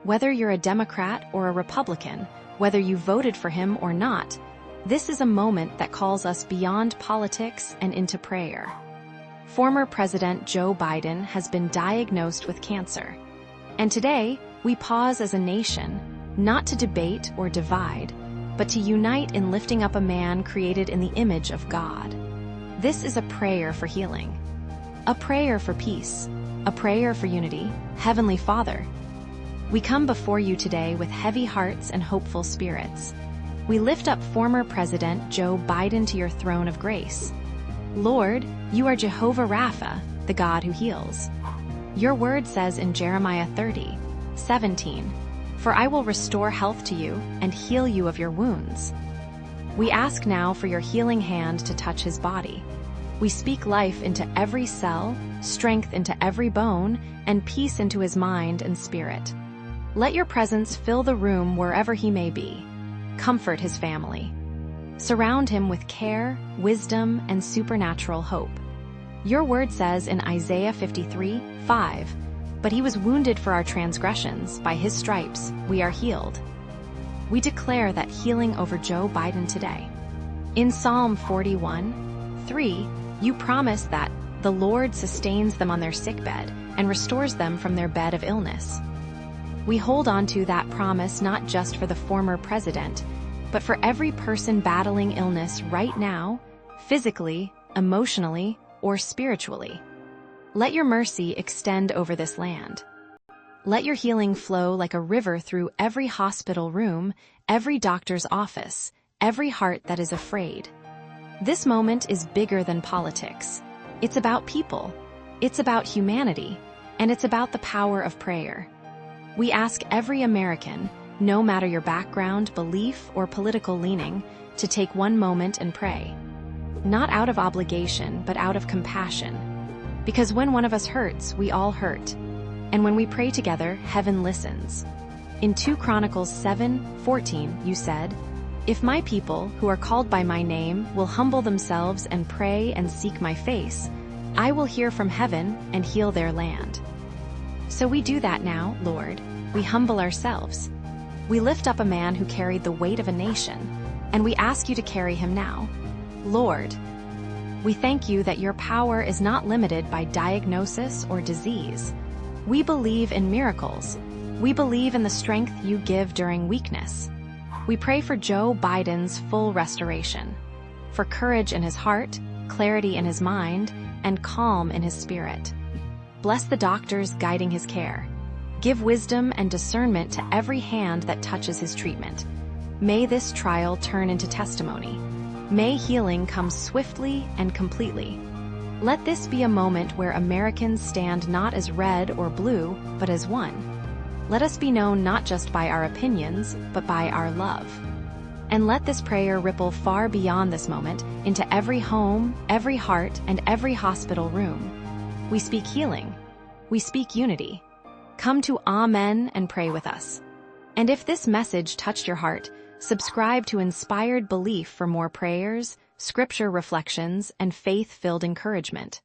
Whether you're a Democrat or a Republican, whether you voted for him or not, this is a moment that calls us beyond politics and into prayer. Former President Joe Biden has been diagnosed with cancer. And today, we pause as a nation, not to debate or divide, but to unite in lifting up a man created in the image of God. This is a prayer for healing, a prayer for peace, a prayer for unity. Heavenly Father, we come before you today with heavy hearts and hopeful spirits. We lift up former President Joe Biden to your throne of grace. Lord, you are Jehovah Rapha, the God who heals. Your word says in Jeremiah 30:17, "For I will restore health to you and heal you of your wounds." We ask now for your healing hand to touch his body. We speak life into every cell, strength into every bone, and peace into his mind and spirit. Let your presence fill the room wherever he may be. Comfort his family. Surround him with care, wisdom, and supernatural hope. Your word says in Isaiah 53:5, "But he was wounded for our transgressions, by his stripes we are healed." We declare that healing over Joe Biden today. In Psalm 41:3, you promise that the Lord sustains them on their sickbed and restores them from their bed of illness. We hold on to that promise not just for the former president, but for every person battling illness right now, physically, emotionally, or spiritually. Let your mercy extend over this land. Let your healing flow like a river through every hospital room, every doctor's office, every heart that is afraid. This moment is bigger than politics. It's about people, it's about humanity, and it's about the power of prayer. We ask every American, no matter your background, belief, or political leaning, to take one moment and pray. Not out of obligation, but out of compassion. Because when one of us hurts, we all hurt. And when we pray together, heaven listens. In 2 Chronicles 7:14, you said, "If my people, who are called by my name, will humble themselves and pray and seek my face, I will hear from heaven and heal their land." So we do that now, Lord. We humble ourselves. We lift up a man who carried the weight of a nation, and we ask you to carry him now. Lord, we thank you that your power is not limited by diagnosis or disease. We believe in miracles. We believe in the strength you give during weakness. We pray for Joe Biden's full restoration, for courage in his heart, clarity in his mind, and calm in his spirit. Bless the doctors guiding his care. Give wisdom and discernment to every hand that touches his treatment. May this trial turn into testimony. May healing come swiftly and completely. Let this be a moment where Americans stand not as red or blue, but as one. Let us be known not just by our opinions, but by our love. And let this prayer ripple far beyond this moment into every home, every heart, and every hospital room. We speak healing. We speak unity. Come to Amen and pray with us. And if this message touched your heart, subscribe to Inspired Belief for more prayers, scripture reflections, and faith-filled encouragement.